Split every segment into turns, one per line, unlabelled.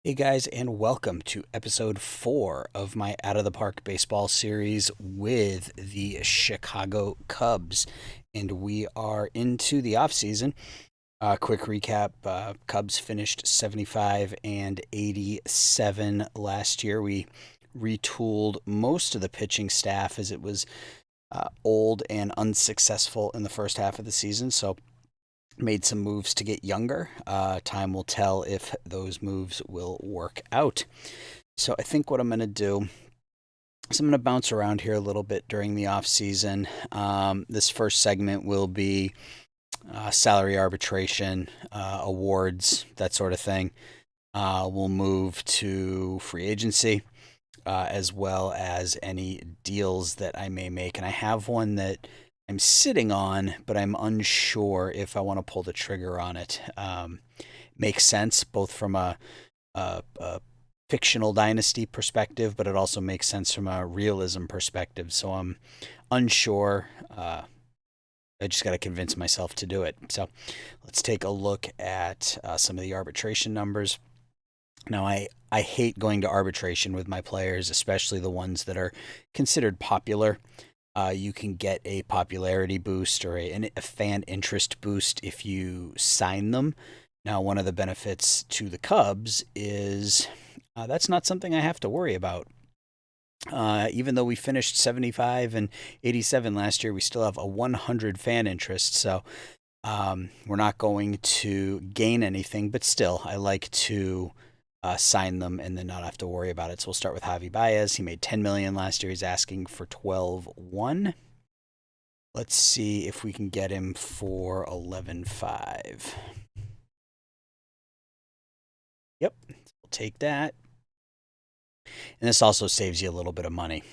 Hey guys, and welcome to episode 4 of my Out of the Park baseball series with the Chicago Cubs. And we are into the off season. Quick recap, Cubs finished 75 and 87 last year. We retooled most of the pitching staff as it was old and unsuccessful in the first half of the season. So made some moves to get younger. Time will tell if those moves will work out. So I think what I'm going to do is I'm going to bounce around here a little bit during the off season. This first segment will be salary arbitration, awards, that sort of thing. We'll move to free agency, as well as any deals that I may make. And I have one that I'm sitting on, but I'm unsure if I want to pull the trigger on it. Makes sense both from a fictional dynasty perspective, but it also makes sense from a realism perspective. So I'm unsure. I just got to convince myself to do it. So let's take a look at some of the arbitration numbers. Now, I hate going to arbitration with my players, especially the ones that are considered popular. You can get a popularity boost or a fan interest boost if you sign them. Now, one of the benefits to the Cubs is that's not something I have to worry about. Even though we finished 75 and 87 last year, we still have a 100 fan interest. So we're not going to gain anything, but still, I like to sign them and then not have to worry about it. So we'll start with Javi Baez. He made $10 million last year. He's asking for 12.1. Let's see if we can get him for 11.5. Yep, we'll take that. And this also saves you a little bit of money.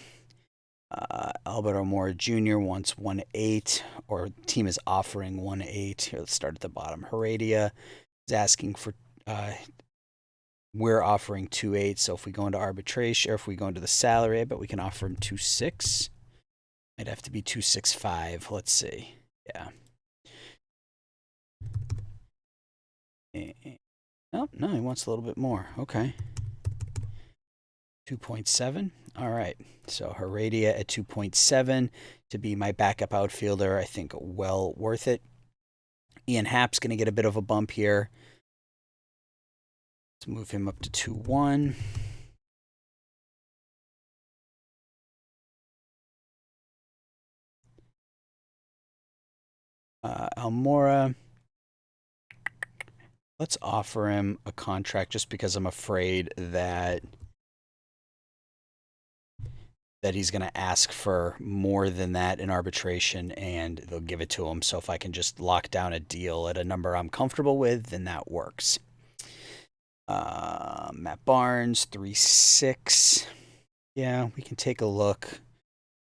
Albert O'Mora Jr. wants 1.8, or team is offering 1.8. Here, let's start at the bottom. Heredia is asking for we're offering 2.8, so if we go into arbitration, or if we go into the salary, I bet we can offer him 2.6. Might have to be 2.65. Let's see. Yeah. Oh, no, he wants a little bit more. Okay. 2.7. All right. So Heredia at 2.7 to be my backup outfielder. I think well worth it. Ian Happ's going to get a bit of a bump here. Let's move him up to 2.1. Almora, let's offer him a contract just because I'm afraid that he's going to ask for more than that in arbitration and they'll give it to him. So if I can just lock down a deal at a number I'm comfortable with, then that works. Matt Barnes, 3.6. Yeah, we can take a look.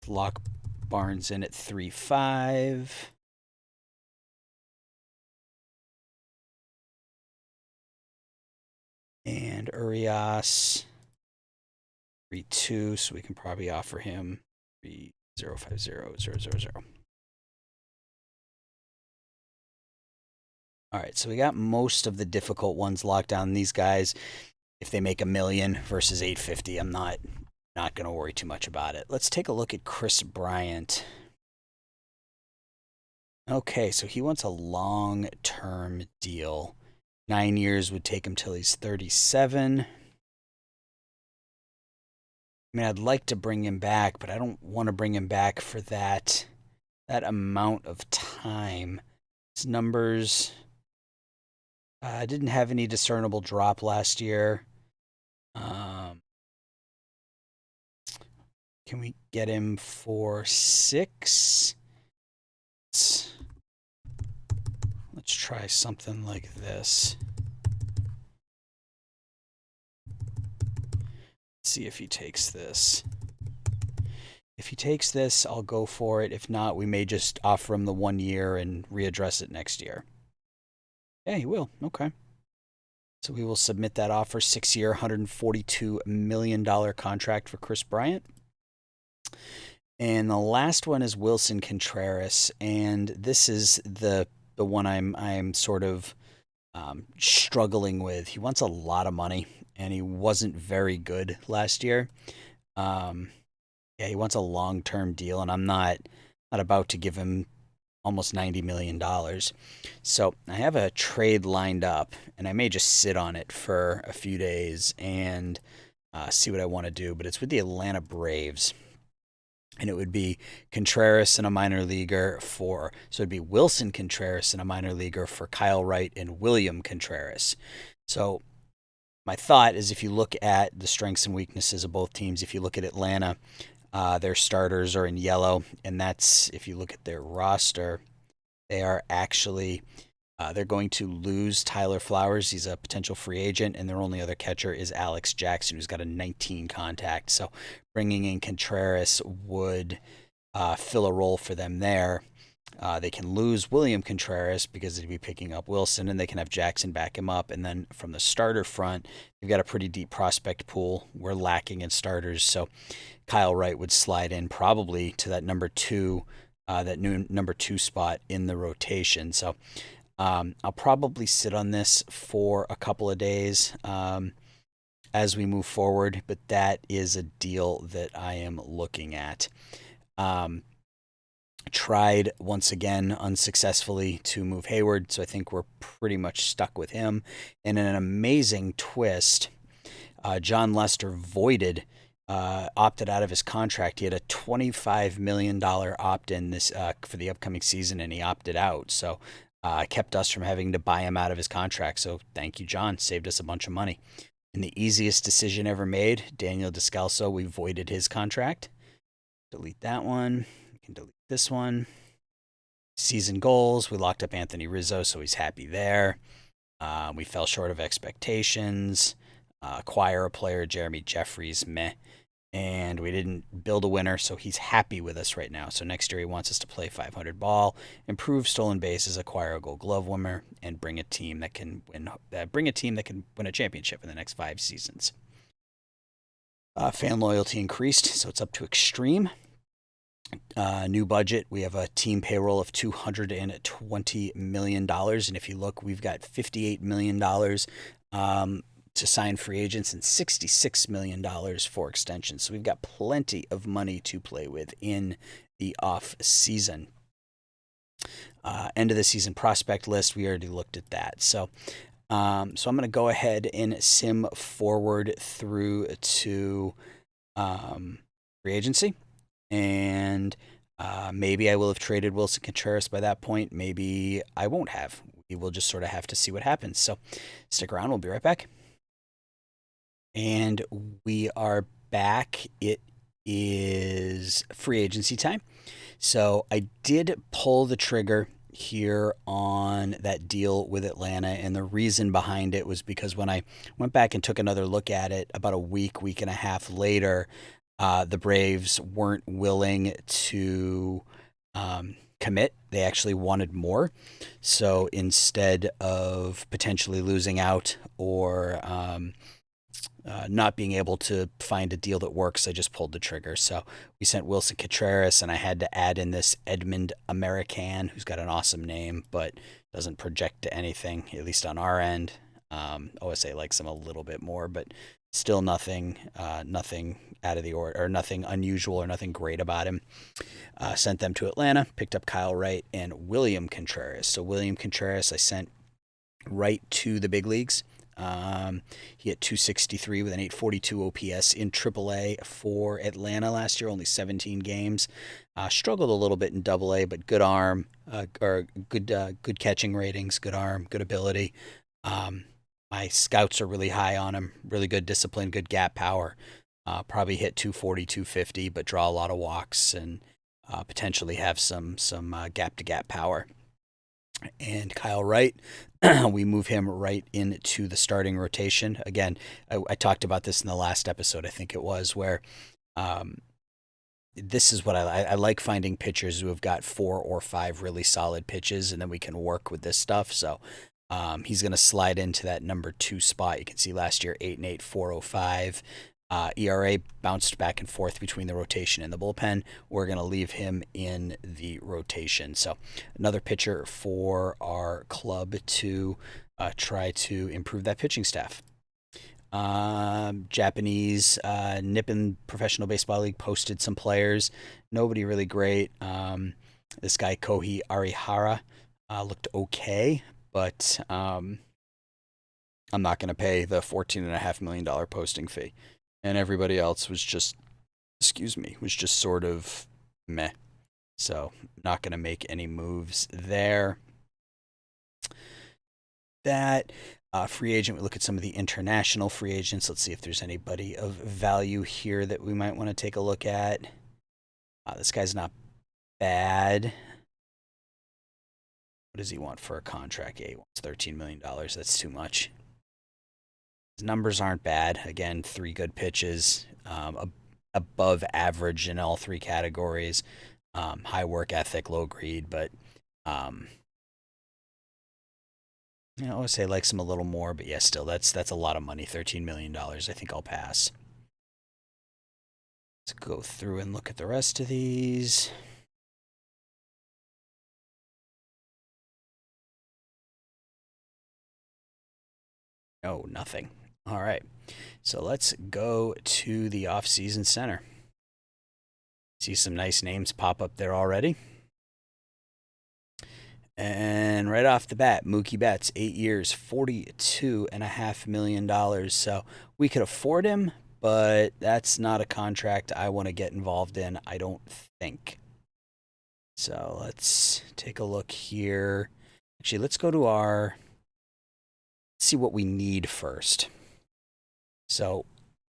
Lock Barnes in at 3.5. And Urias, 3.2. So we can probably offer him 3.050,000. All right, so we got most of the difficult ones locked down. These guys, if they make $1 million versus 850, I'm not going to worry too much about it. Let's take a look at Chris Bryant. Okay, so he wants a long-term deal. 9 years would take him till he's 37. I mean, I'd like to bring him back, but I don't want to bring him back for that amount of time. His numbers didn't have any discernible drop last year. Can we get him for 6? Let's try something like this. Let's see if he takes this. If he takes this, I'll go for it. If not, we may just offer him the 1 year and readdress it next year. Yeah, he will. Okay. So we will submit that offer. 6-year, $142 million contract for Chris Bryant. And the last one is Wilson Contreras, and this is the one I'm sort of struggling with. He wants a lot of money. and he wasn't very good last year. Um, yeah, he wants a long-term deal, and I'm not about to give him almost $90 million. So I have a trade lined up, and I may just sit on it for a few days and see what I want to do. But it's with the Atlanta Braves, and it would be Contreras and a minor leaguer for, so it'd be Wilson Contreras and a minor leaguer for Kyle Wright and William Contreras. So my thought is, if you look at the strengths and weaknesses of both teams, if you look at Atlanta, their starters are in yellow, and that's, if you look at their roster, they are actually they're going to lose Tyler Flowers. He's a potential free agent, and their only other catcher is Alex Jackson, who's got a 19 contact. So bringing in Contreras would fill a role for them there. They can lose William Contreras because they'd be picking up Wilson, and they can have Jackson back him up. And then from the starter front, they've got a pretty deep prospect pool. We're lacking in starters, so Kyle Wright would slide in probably to that number two, that new number two spot in the rotation. So I'll probably sit on this for a couple of days as we move forward, but that is a deal that I am looking at. Tried once again unsuccessfully to move Hayward, so I think we're pretty much stuck with him. And in an amazing twist, John Lester opted out of his contract. He had a $25 million opt-in this for the upcoming season, and he opted out. So kept us from having to buy him out of his contract. So thank you, John. Saved us a bunch of money. And the easiest decision ever made, Daniel Descalso, we voided his contract. Delete that one. We can delete this one. Season goals, we locked up Anthony Rizzo, so he's happy there. We fell short of expectations. Acquire a player, Jeremy Jeffries, meh. And we didn't build a winner, so he's happy with us right now. So next year he wants us to play 500 ball, improve stolen bases, acquire a Gold Glove winner, and bring a team that can win. Win a championship in the next 5 seasons. Fan loyalty increased, so it's up to extreme. New budget, we have a team payroll of $220 million, and if you look, we've got $58 million to sign free agents and $66 million for extensions. So we've got plenty of money to play with in the off season. End of the season prospect list, we already looked at that. So I'm going to go ahead and sim forward through to free agency, and maybe I will have traded Wilson Contreras by that point. Maybe I won't have. We will just sort of have to see what happens. So stick around. We'll be right back. And we are back. It is free agency time. So I did pull the trigger here on that deal with Atlanta, and the reason behind it was because when I went back and took another look at it about a week and a half later, the Braves weren't willing to commit. They actually wanted more. So instead of potentially losing out or not being able to find a deal that works, I just pulled the trigger. So we sent Wilson Contreras, and I had to add in this Edmund American, who's got an awesome name, but doesn't project to anything, at least on our end. OSA likes him a little bit more, but still nothing out of the order, or nothing unusual or nothing great about him. Sent them to Atlanta, picked up Kyle Wright and William Contreras. So William Contreras I sent right to the big leagues. He hit 263 with an 842 OPS in AAA for Atlanta last year, only 17 games. Struggled a little bit in AA, but good arm, or good catching ratings, good arm, good ability. My scouts are really high on him, really good discipline, good gap power. Probably hit 240, 250, but draw a lot of walks and potentially have some gap-to-gap power. And Kyle Wright, we move him right into the starting rotation. Again, I talked about this in the last episode, I think it was, where this is what I like, finding pitchers who have got 4 or 5 really solid pitches, and then we can work with this stuff. So he's going to slide into that number 2 spot. You can see last year 8.8, 4.05. ERA bounced back and forth between the rotation and the bullpen. We're going to leave him in the rotation. So another pitcher for our club to try to improve that pitching staff. Japanese Nippon Professional Baseball League posted some players. Nobody really great. This guy Kohei Arihara looked okay, but I'm not going to pay the $14.5 million posting fee. And everybody else was just, was just sort of meh. So not going to make any moves there. That free agent, we look at some of the international free agents. Let's see if there's anybody of value here that we might want to take a look at. This guy's not bad. What does he want for a contract? Yeah, he wants $13 million. That's too much. His numbers aren't bad. Again, 3 good pitches, above average in all 3 categories. High work ethic, low greed, but I would say likes him a little more, but yeah, still that's a lot of money. $13 million. I think I'll pass. Let's go through and look at the rest of these. Oh, nothing. All right. So let's go to the off-season center. See some nice names pop up there already. And right off the bat, Mookie Betts, 8 years, $42.5 million. So we could afford him, but that's not a contract I want to get involved in, I don't think. So let's take a look here. Actually, let's go to let's see what we need first. So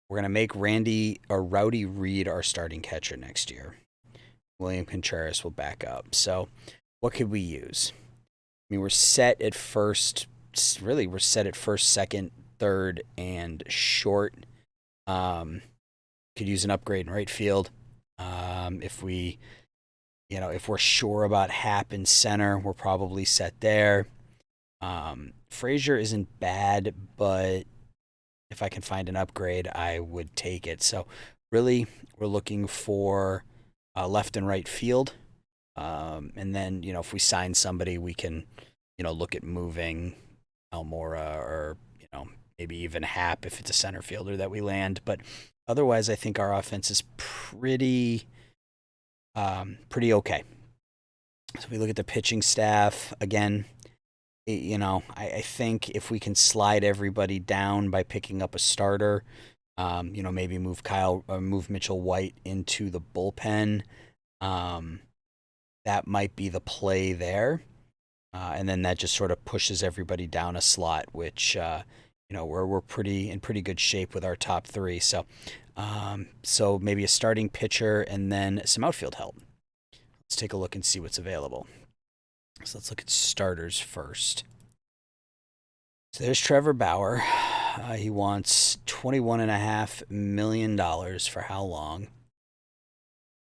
we're going to make Rowdy Reed our starting catcher next year. William Contreras will back up. So what could we use? I mean, we're set at first. Really, we're set at first, second, third, and short. Could use an upgrade in right field. If we're sure about Happ in center, we're probably set there. Frazier isn't bad, but if I can find an upgrade, I would take it. So really, we're looking for left and right field. And then, if we sign somebody, we can, look at moving Almora or, maybe even Happ if it's a center fielder that we land. But otherwise, I think our offense is pretty okay. So we look at the pitching staff again. I think if we can slide everybody down by picking up a starter, maybe move Mitchell White into the bullpen. That might be the play there. And then that just sort of pushes everybody down a slot, which, we're in pretty good shape with our top 3. So maybe a starting pitcher and then some outfield help. Let's take a look and see what's available. So let's look at starters first. So there's Trevor Bauer. He wants $21.5 million for how long?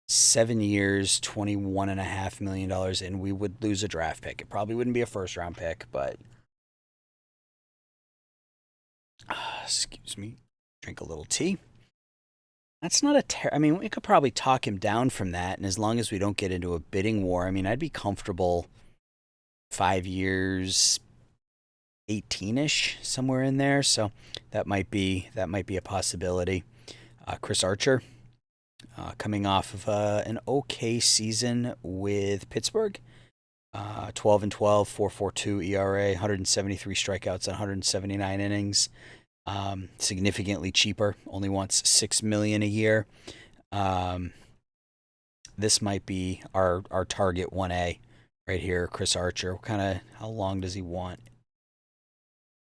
7 years, $21.5 million, and we would lose a draft pick. It probably wouldn't be a first-round pick, but excuse me, drink a little tea. That's not we could probably talk him down from that, and as long as we don't get into a bidding war, I'd be comfortable 5 years, 18-ish, somewhere in there. So that might be a possibility. Chris Archer, coming off of an okay season with Pittsburgh, 12-12, 4.42 ERA, 173 strikeouts on 179 innings. Significantly cheaper, only wants $6 million a year. This might be our target 1A right here, Chris Archer. How long does he want?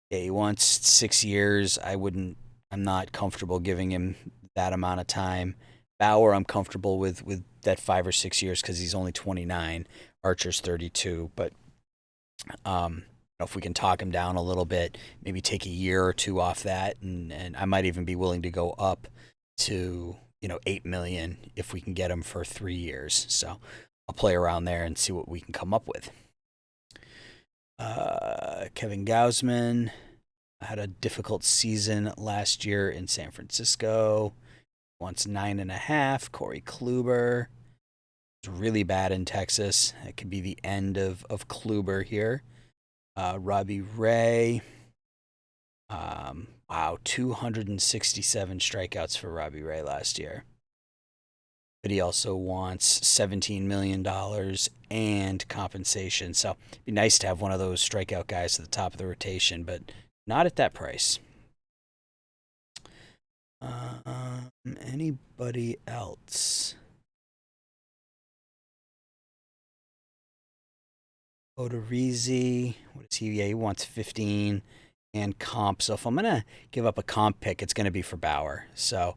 Yeah, he wants 6 years. I'm not comfortable giving him that amount of time. Bauer, I'm comfortable with that 5 or 6 years because he's only 29. Archer's 32, but if we can talk him down a little bit, maybe take a year or 2 off that, and I might even be willing to go up to $8 million if we can get him for 3 years. So I'll play around there and see what we can come up with. Kevin Gausman had a difficult season last year in San Francisco. Wants $9.5. Corey Kluber was really bad in Texas. It could be the end of Kluber here. Robbie Ray, Wow, 267 strikeouts for Robbie Ray last year. But he also wants $17 million and compensation. So it'd be nice to have one of those strikeout guys at the top of the rotation, but not at that price. Anybody else? Odorizzi, what is he? Yeah, he wants 15 and comp. So if I'm going to give up a comp pick, it's going to be for Bauer. So,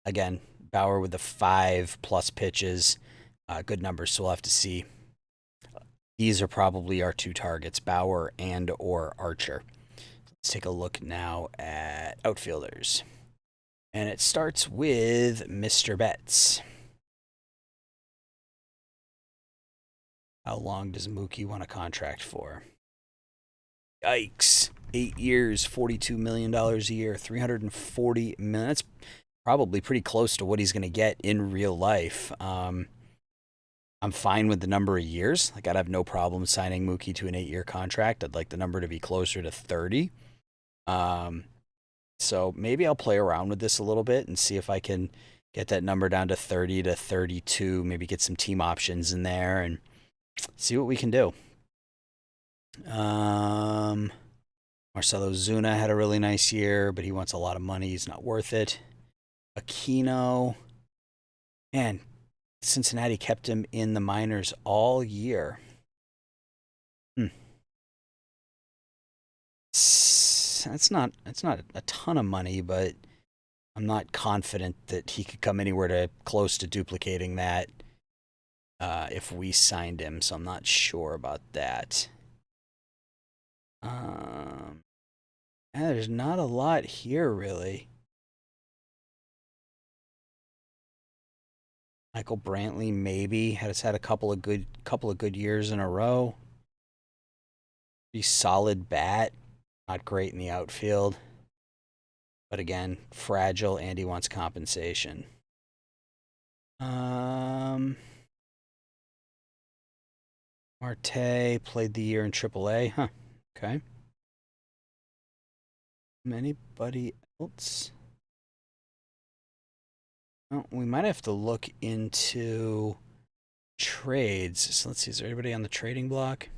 again, Bauer with the 5+ pitches, good numbers. So we'll have to see. These are probably our two targets, Bauer and or Archer. Let's take a look now at outfielders. And it starts with Mr. Betts. How long does Mookie want a contract for? Yikes. 8 years, $42 million a year, $340 million. That's probably pretty close to what he's going to get in real life. I'm fine with the number of years. Like, I'd have no problem signing Mookie to an 8-year contract. I'd like the number to be closer to 30. So maybe I'll play around with this a little bit and see if I can get that number down to 30 to 32, maybe get some team options in there and see what we can do. Marcelo Zuna had a really nice year, but he wants a lot of money. He's not worth it. Aquino. Man, Cincinnati kept him in the minors all year. That's not a ton of money, but I'm not confident that he could come anywhere close to duplicating that if we signed him, so I'm not sure about that. There's not a lot here, really. Michael Brantley maybe has had a couple of good years in a row. Pretty solid bat, not great in the outfield, but again, fragile, and he wants compensation. Marte played the year in AAA. Huh. Okay. Anybody else? Well, we might have to look into trades. So let's see. Is there anybody on the trading block?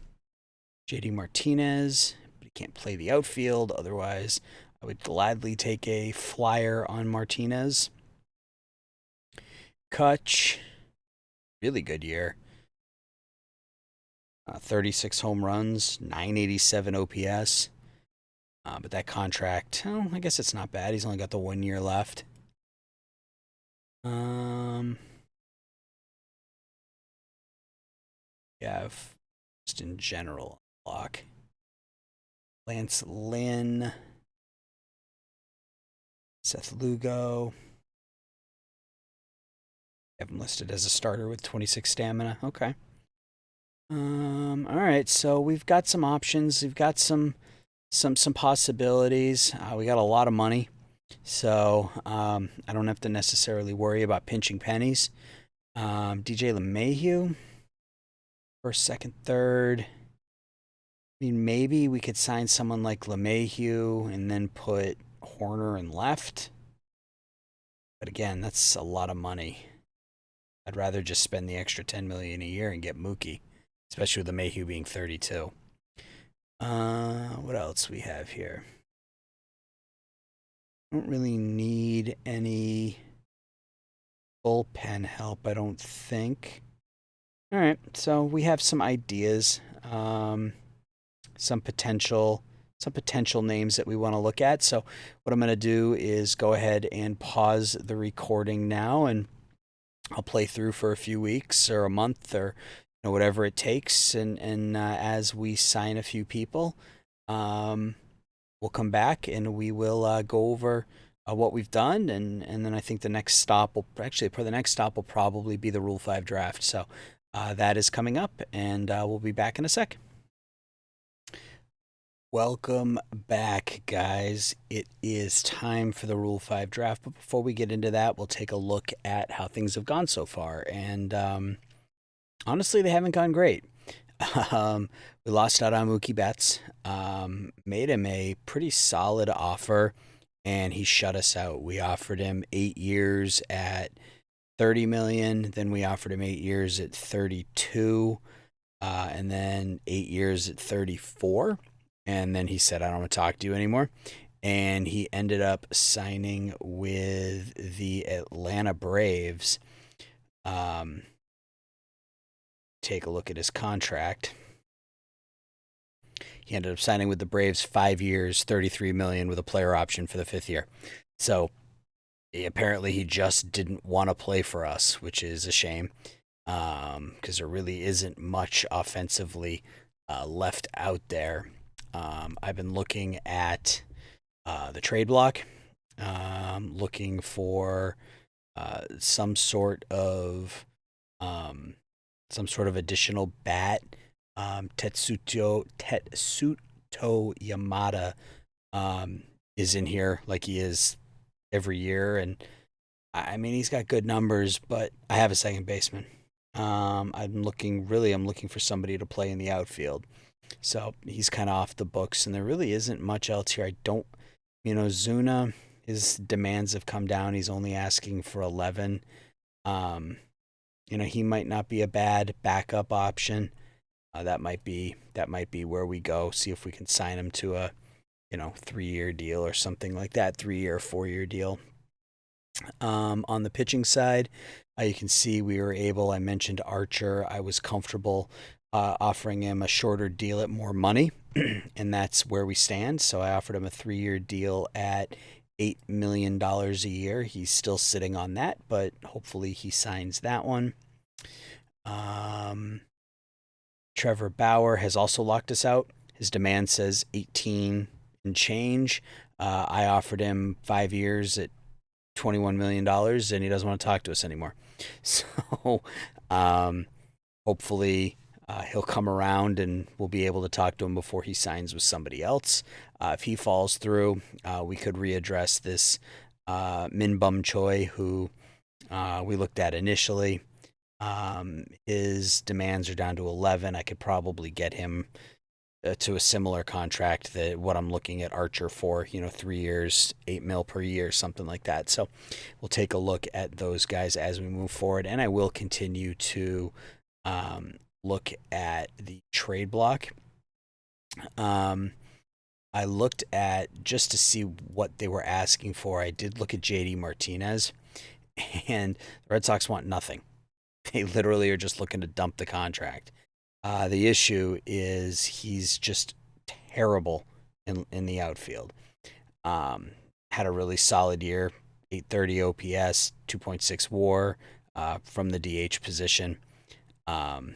JD Martinez, but he can't play the outfield. Otherwise, I would gladly take a flyer on Martinez. Kutch, really good year. 36 home runs, 987 OPS. But that contract, I guess it's not bad. He's only got the 1 year left. Yeah, just in general block. Lance Lynn, Seth Lugo. I have him listed as a starter with 26 stamina. Okay. All right, so we've got some options. We've got some possibilities. We got a lot of money, so I don't have to necessarily worry about pinching pennies. DJ LeMahieu, first, second, third. I mean, maybe we could sign someone like LeMahieu and then put Horner in left. But again, that's a lot of money. I'd rather just spend the extra $10 million a year and get Mookie, especially with LeMahieu being 32. What else we have here? Don't really need any bullpen help, I don't think. All right, so we have some ideas, some potential names that we want to look at. So what I'm going to do is go ahead and pause the recording now, and I'll play through for a few weeks or a month or whatever it takes, and as we sign a few people, we'll come back and we will go over what we've done, and then I think the next stop will probably be the Rule 5 draft. So that is coming up, and we'll be back in a sec. Welcome back, guys. It is time for the Rule 5 draft, but before we get into that, we'll take a look at how things have gone so far, and honestly, they haven't gone great. We lost out on Mookie Betts. Made him a pretty solid offer, and he shut us out. We offered him 8 years at 30 million. Then we offered him 8 years at 32, and then 8 years at 34. And then he said, "I don't want to talk to you anymore." And he ended up signing with the Atlanta Braves. Take a look at his contract. He ended up signing with the Braves 5 years, 33 million with a player option for the fifth year. So apparently he just didn't want to play for us, which is a shame, because there really isn't much offensively left out there. I've been looking at the trade block, looking for some sort of additional bat. Tetsuto Yamada is in here like he is every year, and I mean he's got good numbers, but I have a second baseman. I'm looking for somebody to play in the outfield, so he's kind of off the books, and there really isn't much else here. Zuna, his demands have come down. He's only asking for 11. He might not be a bad backup option. That might be where we go. See if we can sign him to a 3-year deal or something like that, 3-year, 4-year deal. On the pitching side, you can see I mentioned Archer. I was comfortable offering him a shorter deal at more money, and that's where we stand. So I offered him a 3-year deal at $8 million a year. He's still sitting on that, but hopefully he signs that one. Trevor Bauer has also locked us out. His demand says 18 and change. I offered him 5 years at $21 million, and he doesn't want to talk to us anymore. So hopefully he'll come around and we'll be able to talk to him before he signs with somebody else. If he falls through, we could readdress this Min Bum Choi, who we looked at initially. His demands are down to 11. I could probably get him to a similar contract that what I'm looking at Archer for, 3 years, $8 million per year, something like that. So we'll take a look at those guys as we move forward, and I will continue to look at the trade block. I looked at just to see what they were asking for. I did look at JD Martinez, and the Red Sox want nothing. They literally are just looking to dump the contract. The issue is he's just terrible in the outfield. Had a really solid year, 830 OPS, 2.6 WAR from the DH position.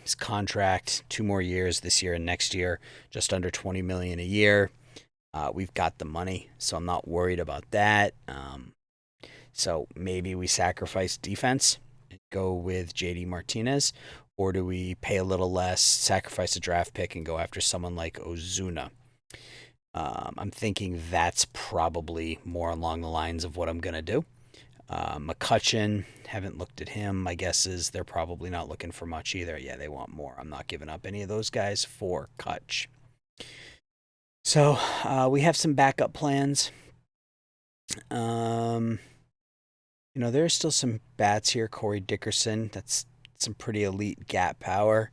His contract, 2 more years, this year and next year, just under $20 million a year. We've got the money, so I'm not worried about that. So maybe we sacrifice defense and go with JD Martinez, or do we pay a little less, sacrifice a draft pick, and go after someone like Ozuna? I'm thinking that's probably more along the lines of what I'm going to do. McCutchen, haven't looked at him. My guess is they're probably not looking for much either. Yeah, they want more. I'm not giving up any of those guys for Kutch. So we have some backup plans. There's still some bats here. Corey Dickerson, that's some pretty elite gap power.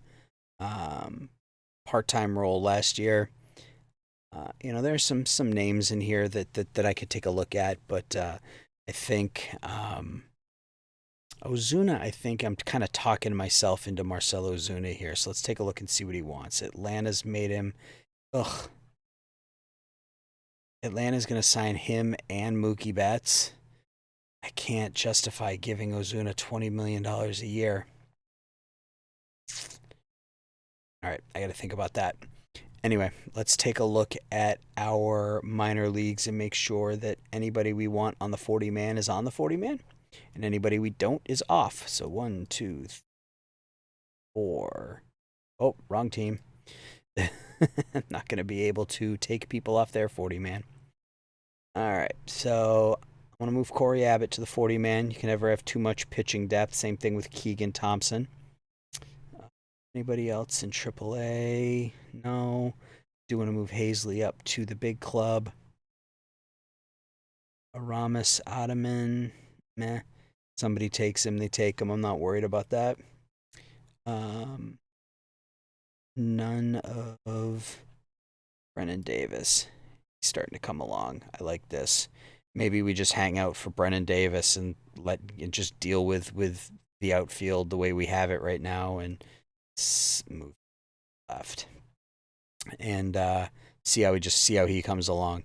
Part-time role last year. There's some names in here that I could take a look at, but I think Ozuna, I think I'm kind of talking myself into Marcell Ozuna here. So let's take a look and see what he wants. Atlanta's made him. Atlanta's going to sign him and Mookie Betts. I can't justify giving Ozuna $20 million a year. All right, I got to think about that. Anyway, let's take a look at our minor leagues and make sure that anybody we want on the 40-man is on the 40-man, and anybody we don't is off. So 1, 2, 3, 4. Oh, wrong team. Not going to be able to take people off their 40-man. All right, so I want to move Corey Abbott to the 40-man. You can never have too much pitching depth. Same thing with Keegan Thompson. Anybody else in AAA? No. Do want to move Hazley up to the big club. Aramis, Ottoman, meh. Somebody takes him, they take him. I'm not worried about that. None of Brennan Davis. He's starting to come along. I like this. Maybe we just hang out for Brennan Davis and just deal with the outfield the way we have it right now and move left and see how he comes along.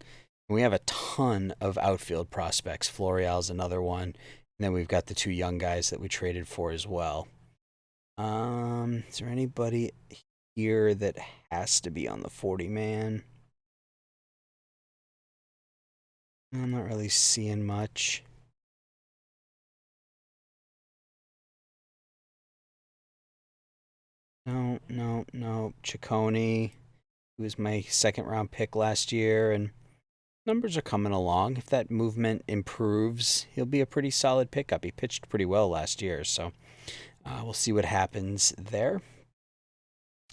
And we have a ton of outfield prospects. Florial's another one, and then we've got the two young guys that we traded for as well. Is there anybody here that has to be on the 40-man? I'm not really seeing much. No. Ciccone, who was my second round pick last year, and numbers are coming along. If that movement improves, he'll be a pretty solid pickup. He pitched pretty well last year, so we'll see what happens there.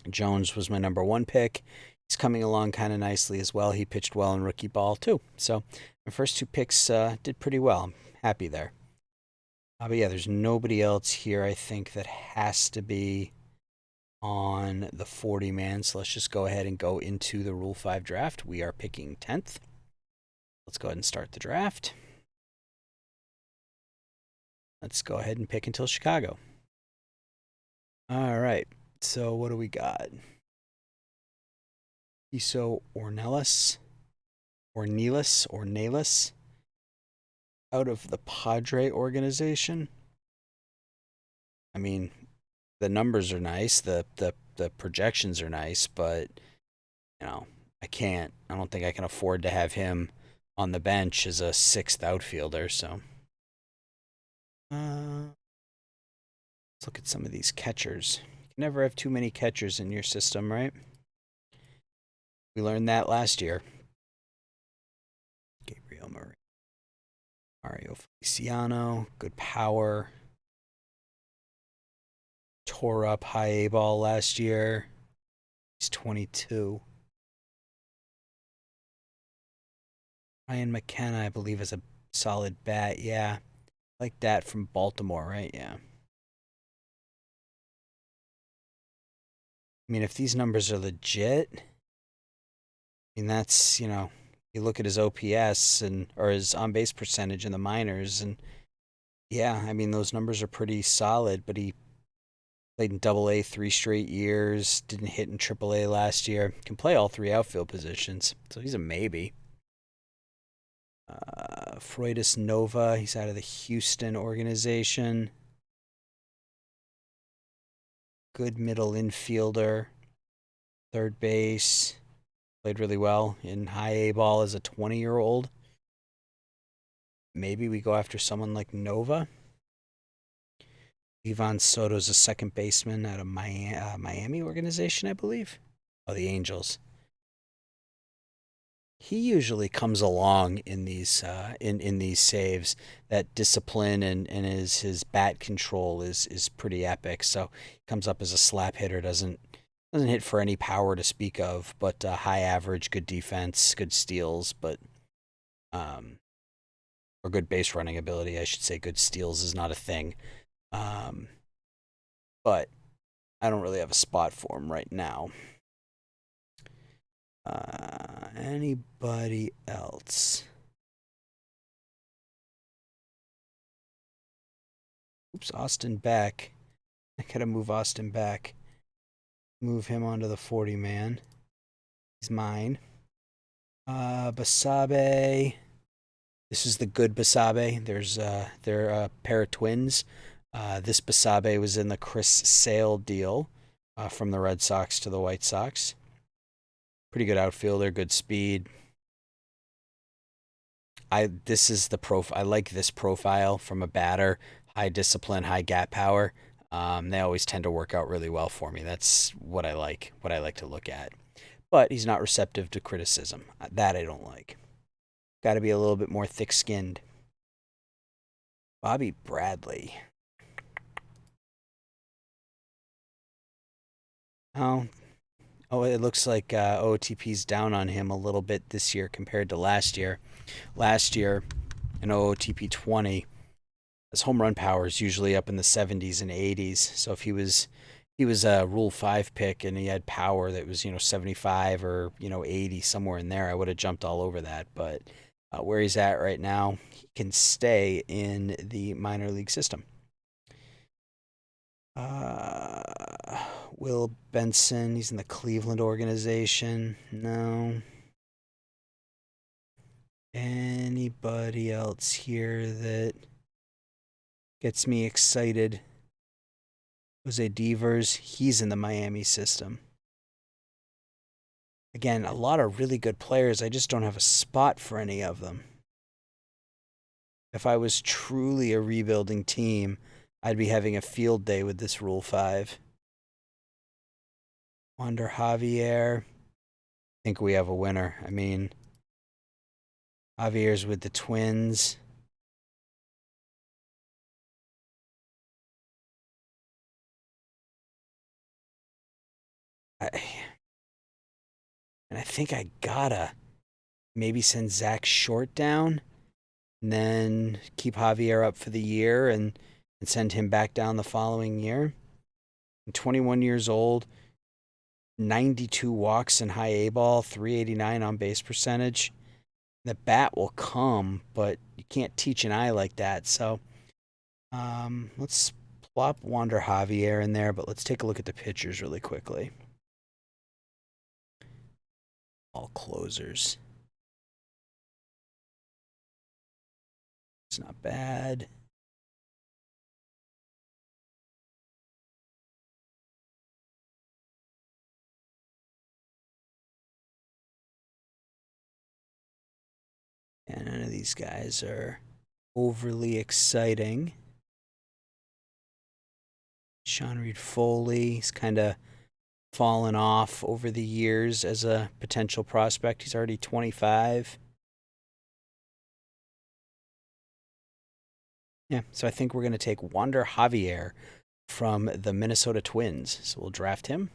Jones was my number 1 pick. He's coming along kind of nicely as well. He pitched well in rookie ball too. So my first 2 picks did pretty well. I'm happy there. But yeah, there's nobody else here I think that has to be on the 40-man. So let's just go ahead and go into the Rule 5 draft. We are picking 10th. Let's go ahead and start the draft. Let's go ahead and pick until Chicago. All right. So what do we got? Iso Ornelas out of the Padre organization. I mean, the numbers are nice, the projections are nice, but I don't think I can afford to have him on the bench as a 6th outfielder, so let's look at some of these catchers. You can never have too many catchers in your system, right? We learned that last year. Gabriel Murray. Mario Feliciano, good power. Tore up high A ball last year. He's 22. Ryan McKenna, I believe, is a solid bat. Yeah. Like that from Baltimore, right? Yeah. I mean, if these numbers are legit, I mean, that's, you look at his OPS or his on base percentage in the minors, and yeah, I mean, those numbers are pretty solid, but he played in AA 3 straight years, didn't hit in AAA last year, can play all 3 outfield positions, so he's a maybe. Freudis Nova, he's out of the Houston organization. Good middle infielder. Third base. Played really well in high A ball as a 20-year-old. Maybe we go after someone like Nova. Ivan Soto's a second baseman out of Miami organization, I believe. Oh, the Angels. He usually comes along in these in these saves. That discipline and his bat control is pretty epic. So he comes up as a slap hitter, doesn't hit for any power to speak of, but high average, good defense, good steals, but or good base running ability, I should say. Good steals is not a thing, but I don't really have a spot for him right now. Anybody else? Oops, Austin Beck. I gotta move Austin back. Move him onto the 40-man. He's mine. Basabe. This is the good Basabe. They're a pair of twins. This Basabe was in the Chris Sale deal from the Red Sox to the White Sox. Pretty good outfielder, good speed. This is the profile. I like this profile from a batter. High discipline, high gap power. They always tend to work out really well for me. That's what I like. What I like to look at. But he's not receptive to criticism. That I don't like. Got to be a little bit more thick-skinned. Bobby Bradley. Oh, oh, it looks like OOTP's down on him a little bit this year compared to last year. Last year, in OOTP 20, his home run power is usually up in the 70s and 80s. So if he was a Rule 5 pick and he had power that was 75 or 80 somewhere in there, I would have jumped all over that. But where he's at right now, he can stay in the minor league system. Uh, Will Benson, he's in the Cleveland organization. No. Anybody else here that gets me excited? Jose Devers, he's in the Miami system. Again, a lot of really good players. I just don't have a spot for any of them. If I was truly a rebuilding team, I'd be having a field day with this Rule 5. Wander Javier. I think we have a winner. I mean, Javier's with the Twins. And I think I gotta maybe send Zach Short down and then keep Javier up for the year and send him back down the following year. 21 years old, 92 walks in high A ball, 389 on base percentage. The bat will come, but you can't teach an eye like that. So let's plop Wander Javier in there, but let's take a look at the pitchers really quickly. All closers. It's not bad. And none of these guys are overly exciting. Sean Reed Foley, he's kind of fallen off over the years as a potential prospect. He's already 25. Yeah, so I think we're going to take Wander Javier from the Minnesota Twins. So we'll draft him.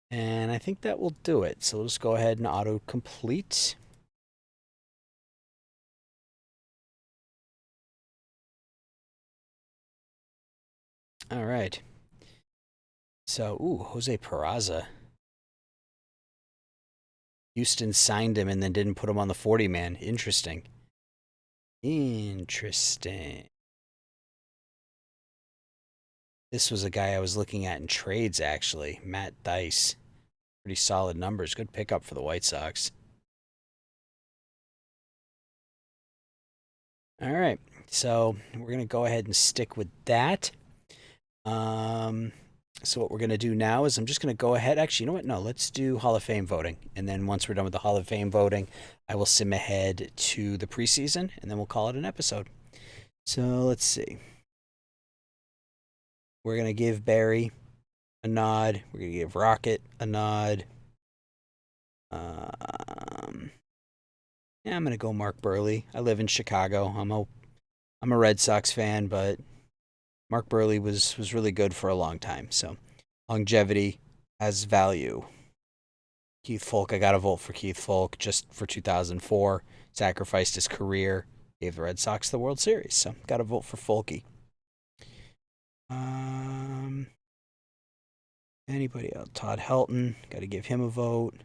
And I think that will do it. So we'll just go ahead and auto-complete. All right. So, Jose Peraza. Houston signed him and then didn't put him on the 40-man. Interesting. Interesting. This was a guy I was looking at in trades, actually. Matt Dice. Pretty solid numbers. Good pickup for the White Sox. All right. So we're going to go ahead and stick with that. So what we're going to do now is I'm just going to go ahead. Actually, you know what? No, let's do Hall of Fame voting. And then once we're done with the Hall of Fame voting, I will sim ahead to the preseason, and then we'll call it an episode. So let's see. We're going to give Barry a nod. We're going to give Rocket a nod. Yeah, I'm going to go Mark Burley. I live in Chicago. I'm a Red Sox fan, but Mark Burley was really good for a long time. So longevity has value. Keith Folk, I got to vote for Keith Folk just for 2004. Sacrificed his career, gave the Red Sox the World Series. So got to vote for Folky. Anybody else? Todd Helton, got to give him a vote.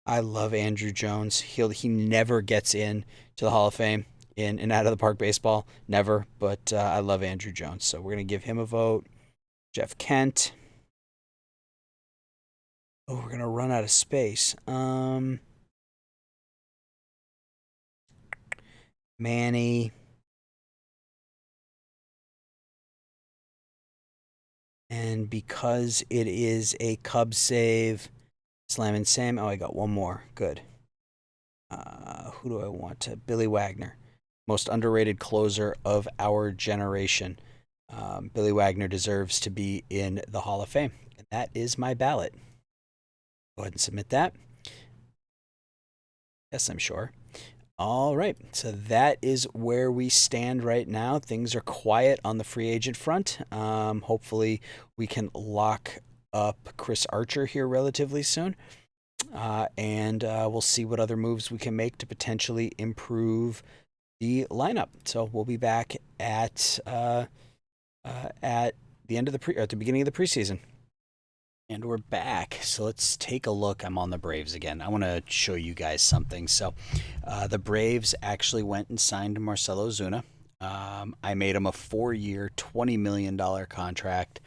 I love Andrew Jones. He never gets in to the Hall of Fame in and out of the park baseball. Never. But I love Andrew Jones. So we're going to give him a vote. Jeff Kent. Oh, we're going to run out of space. Manny. And because it is a Cubs save, Slam and Sam. Oh, I got one more. Good. Who do I want to? Billy Wagner. Most underrated closer of our generation. Billy Wagner deserves to be in the Hall of Fame. And that is my ballot. Go ahead and submit that. Yes, I'm sure. All right, so that is where we stand right now. Things are quiet on the free agent front. Hopefully, we can lock up Chris Archer here relatively soon, and we'll see what other moves we can make to potentially improve the lineup. So we'll be back at the end of at the beginning of the preseason. And we're back. So let's take a look. I'm on the Braves again. I want to show you guys something. So the Braves actually went and signed Marcell Ozuna. I made him a 4-year, $20 million contract,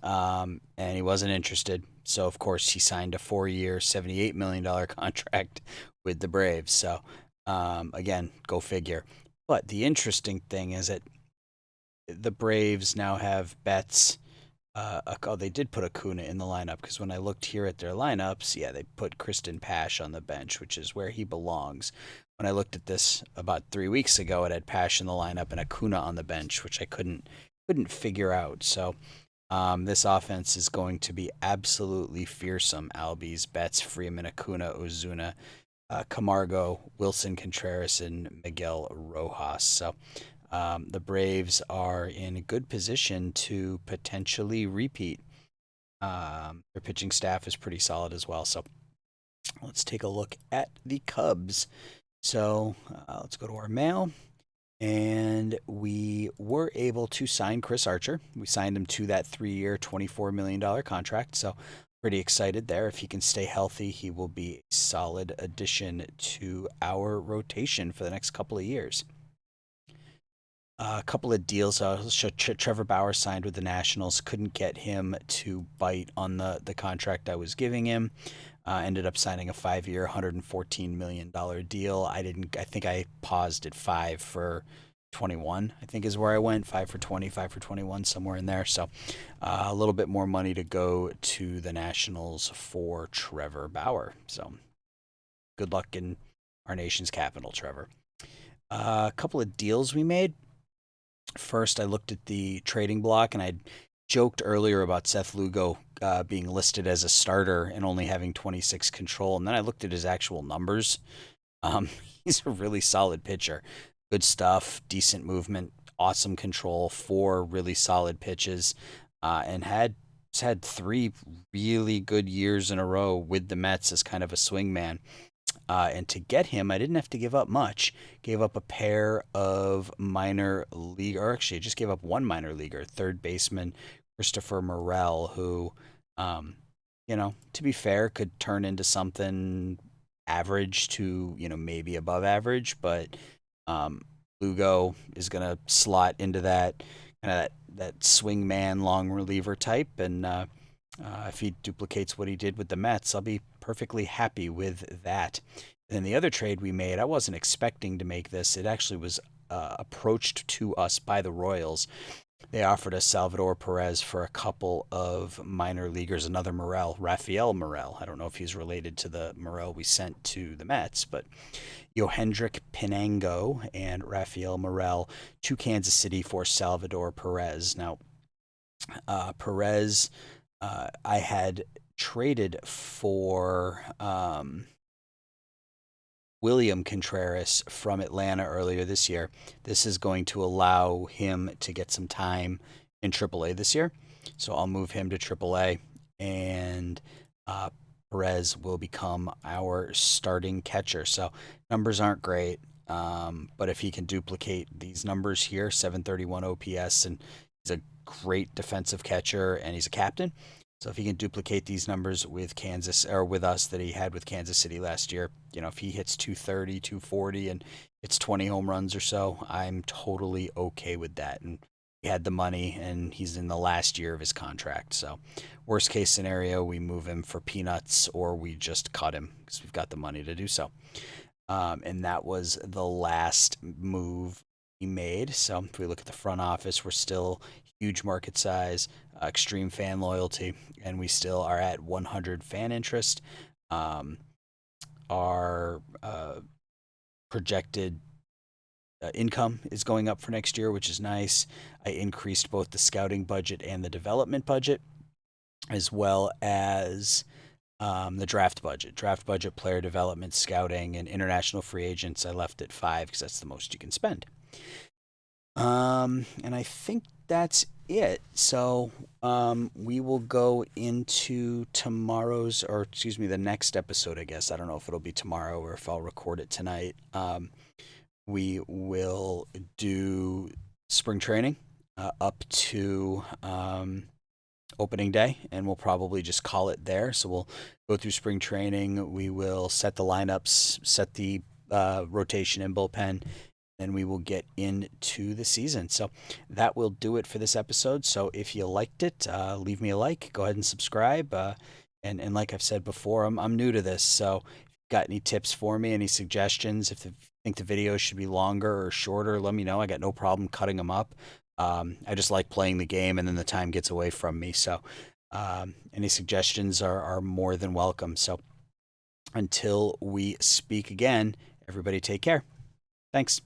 and he wasn't interested. So, of course, he signed a 4-year, $78 million contract with the Braves. So, again, go figure. But the interesting thing is that the Braves now have Betts. Oh, they did put Acuna in the lineup because when I looked here at their lineups, yeah, they put Kristen Pash on the bench, which is where he belongs. When I looked at this about 3 weeks ago, it had Pash in the lineup and Acuna on the bench, which I couldn't figure out. So this offense is going to be absolutely fearsome. Albies, Betts, Freeman, Acuna, Ozuna, Camargo, Wilson Contreras, and Miguel Rojas. So the Braves are in a good position to potentially repeat. Their pitching staff is pretty solid as well. So let's take a look at the Cubs. So let's go to our mail. And we were able to sign Chris Archer. We signed him to that 3-year, $24 million contract. So pretty excited there. If he can stay healthy, he will be a solid addition to our rotation for the next couple of years. A couple of deals. Trevor Bauer signed with the Nationals. Couldn't get him to bite on the contract I was giving him. Ended up signing a 5-year, $114 million deal. I think I paused at 5 for 21. I think is where I went. 5 for 20, 5 for 21, somewhere in there. So a little bit more money to go to the Nationals for Trevor Bauer. So good luck in our nation's capital, Trevor. A couple of deals we made. First, I looked at the trading block, and I joked earlier about Seth Lugo being listed as a starter and only having 26 control. And then I looked at his actual numbers. He's a really solid pitcher. Good stuff, decent movement, awesome control, 4 really solid pitches, and had 3 really good years in a row with the Mets as kind of a swingman. And to get him, I didn't have to give up much. Gave up a pair of minor league, or actually, I just gave up one minor leaguer, third baseman Christopher Morel, who, to be fair, could turn into something average to, maybe above average. But Lugo is going to slot into that kind of that swing man, long reliever type, and if he duplicates what he did with the Mets, I'll be perfectly happy with that. And then the other trade we made, I wasn't expecting to make this. It actually was approached to us by the Royals. They offered us Salvador Perez for a couple of minor leaguers, another Morel, Rafael Morel. I don't know if he's related to the Morel we sent to the Mets, but Yohendrick Pinango and Rafael Morel to Kansas City for Salvador Perez. Now, Perez, I had traded for William Contreras from Atlanta earlier this year. This is going to allow him to get some time in AAA this year. So I'll move him to AAA, and Perez will become our starting catcher. So numbers aren't great, but if he can duplicate these numbers here, 731 OPS, and he's a great defensive catcher, and he's a captain. So if he can duplicate these numbers with Kansas, or with us, that he had with Kansas City last year, if he hits 230, 240, and it's 20 home runs or so, I'm totally okay with that. And he had the money, and he's in the last year of his contract. So worst case scenario, we move him for peanuts, or we just cut him because we've got the money to do so. And that was the last move he made. So if we look at the front office, we're still huge market size, extreme fan loyalty, and we still are at 100 fan interest. Our projected income is going up for next year, which is nice. I increased both the scouting budget and the development budget, as well as The draft budget, player development, scouting, and international free agents. I left at 5 because that's the most you can spend. And I think that's it. So, we will go into tomorrow's, or excuse me, the next episode, I guess. I don't know if it'll be tomorrow or if I'll record it tonight. We will do spring training up to opening day, and we'll probably just call it there. So we'll go through spring training. We will set the lineups, set the rotation and bullpen, and we will get into the season. So that will do it for this episode. So if you liked it, leave me a like. Go ahead and subscribe. And like I've said before, I'm new to this, so if you've got any tips for me, any suggestions, if you think the videos should be longer or shorter, let me know. I got no problem cutting them up. I just like playing the game, and then the time gets away from me. So any suggestions are more than welcome. So until we speak again, everybody take care. Thanks.